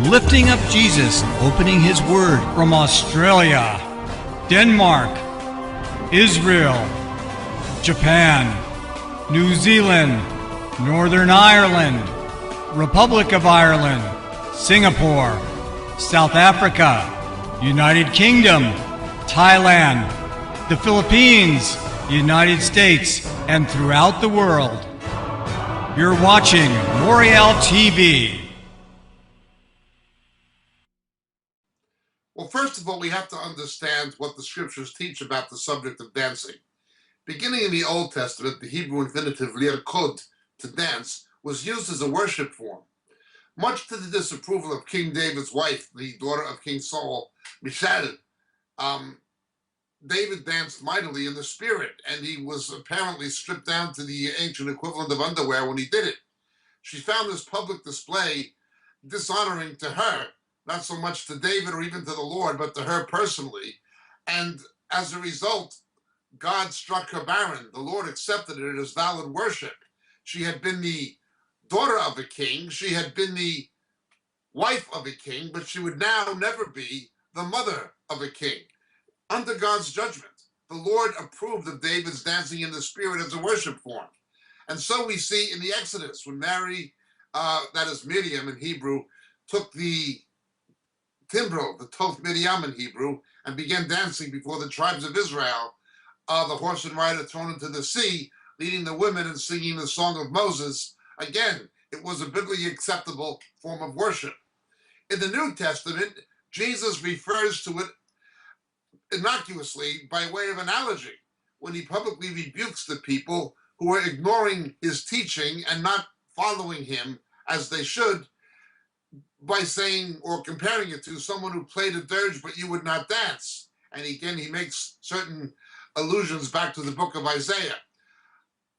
lifting up Jesus, opening his word from Australia, Denmark, Israel, Japan, New Zealand, Northern Ireland, Republic of Ireland, Singapore, South Africa, United Kingdom, Thailand, the Philippines, United States, and throughout the world. You're watching Moriel TV. Well, first of all, we have to understand what the scriptures teach about the subject of dancing. Beginning in the Old Testament, the Hebrew infinitive lirkod, to dance, was used as a worship form. Much to the disapproval of King David's wife, the daughter of King Saul, Michal, David danced mightily in the spirit, and he was apparently stripped down to the ancient equivalent of underwear when he did it. She found this public display dishonoring to her, not so much to David or even to the Lord, but to her personally. And as a result, God struck her barren. The Lord accepted it as valid worship. She had been the daughter of a king. She had been the wife of a king, but she would now never be the mother of a king. Under God's judgment, the Lord approved of David's dancing in the spirit as a worship form. And so we see in the Exodus, when Mary, that is Miriam in Hebrew, took the timbrel, the Toth Miriam in Hebrew, and began dancing before the tribes of Israel, the horse and rider thrown into the sea, leading the women and singing the song of Moses. Again, it was a biblically acceptable form of worship. In the New Testament, Jesus refers to it innocuously by way of analogy when he publicly rebukes the people who are ignoring his teaching and not following him as they should, by saying or comparing it to someone who played a dirge but you would not dance. And again, he makes certain allusions back to the book of Isaiah.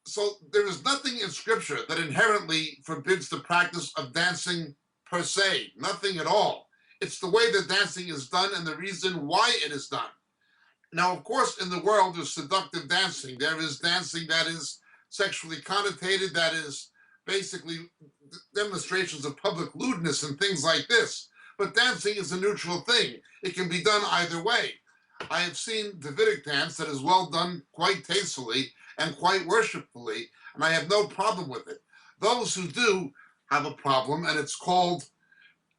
So there is nothing in scripture that inherently forbids the practice of dancing per se, nothing at all. It's the way that dancing is done and the reason why it is done. Now, of course, in the world of seductive dancing, there is dancing that is sexually connotated, that is basically demonstrations of public lewdness and things like this. But dancing is a neutral thing. It can be done either way. I have seen Davidic dance that is well done quite tastefully and quite worshipfully, and I have no problem with it. Those who do have a problem, and it's called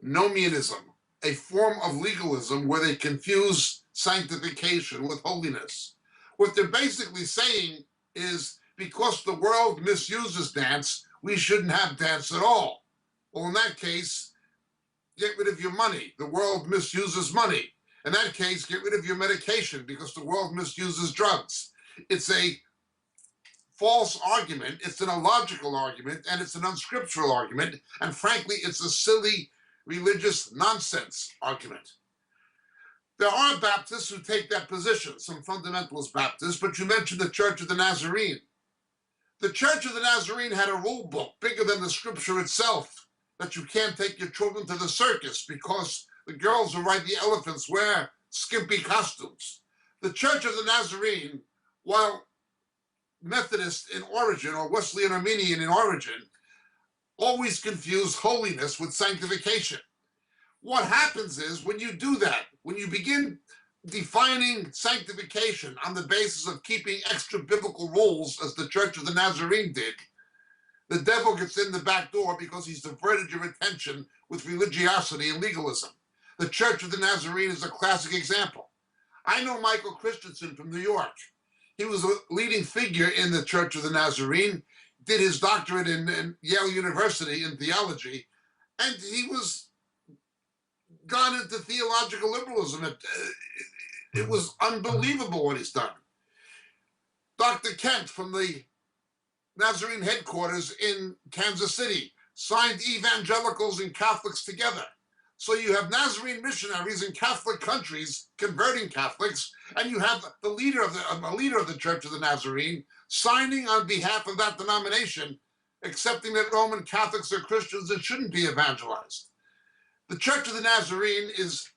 nomianism, a form of legalism where they confuse sanctification with holiness. What they're basically saying is because the world misuses dance, we shouldn't have dance at all. Well, in that case, get rid of your money. The world misuses money. In that case, get rid of your medication because the world misuses drugs. It's a false argument, it's an illogical argument, and it's an unscriptural argument, and frankly, it's a silly religious nonsense argument. There are Baptists who take that position, some fundamentalist Baptists, but you mentioned the Church of the Nazarene. The Church of the Nazarene had a rule book bigger than the scripture itself, that you can't take your children to the circus because the girls who ride the elephants wear skimpy costumes. The Church of the Nazarene, while Methodist in origin or Wesleyan Arminian in origin, always confuse holiness with sanctification. What happens is when you do that, when you begin defining sanctification on the basis of keeping extra biblical rules, as the Church of the Nazarene did, the devil gets in the back door because he's diverted your attention with religiosity and legalism. The Church of the Nazarene is a classic example. I know Michael Christensen from New York. He was a leading figure in the Church of the Nazarene, did his doctorate in Yale University in theology, and he was gone into theological liberalism. It was unbelievable what he's done. Dr. Kent from the Nazarene headquarters in Kansas City signed evangelicals and Catholics together. So you have Nazarene missionaries in Catholic countries converting Catholics, and you have a leader of the Church of the Nazarene signing on behalf of that denomination, accepting that Roman Catholics are Christians and shouldn't be evangelized. The Church of the Nazarene is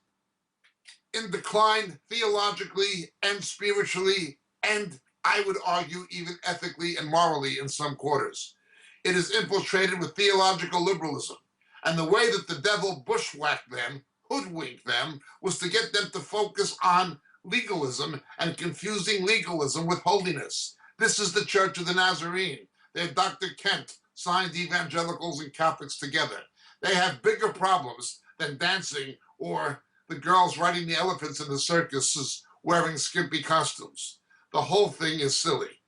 in decline theologically and spiritually, and I would argue even ethically and morally in some quarters. It is infiltrated with theological liberalism. And the way that the devil bushwhacked them, hoodwinked them, was to get them to focus on legalism and confusing legalism with holiness. This is the Church of the Nazarene. They're Dr. Kent signed evangelicals and Catholics together. They have bigger problems than dancing or the girls riding the elephants in the circuses wearing skimpy costumes. The whole thing is silly.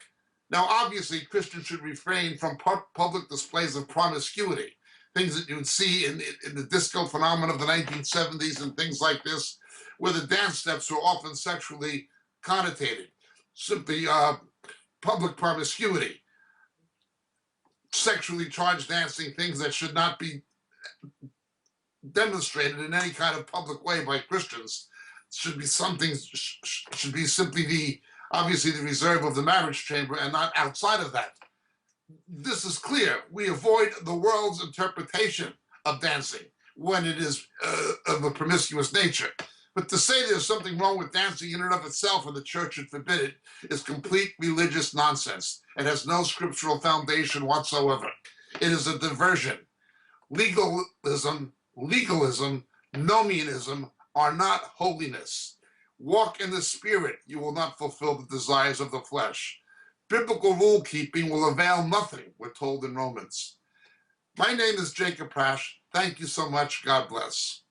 Now, obviously, Christians should refrain from public displays of promiscuity, things that you would see in the disco phenomenon of the 1970s and things like this, where the dance steps were often sexually connotated. Simply public promiscuity, sexually charged dancing, things that should not be demonstrated in any kind of public way by Christians, should be something, should be simply obviously the reserve of the marriage chamber and not outside of that. This is clear. We avoid the world's interpretation of dancing when it is of a promiscuous nature. But to say there's something wrong with dancing in and of itself and the church should forbid it is complete religious nonsense. It has no scriptural foundation whatsoever. It is a diversion. Legalism, nomianism are not holiness. Walk in the Spirit, you will not fulfill the desires of the flesh. Biblical rule keeping will avail nothing, we're told in Romans. My name is Jacob Prasch. Thank you so much. God bless.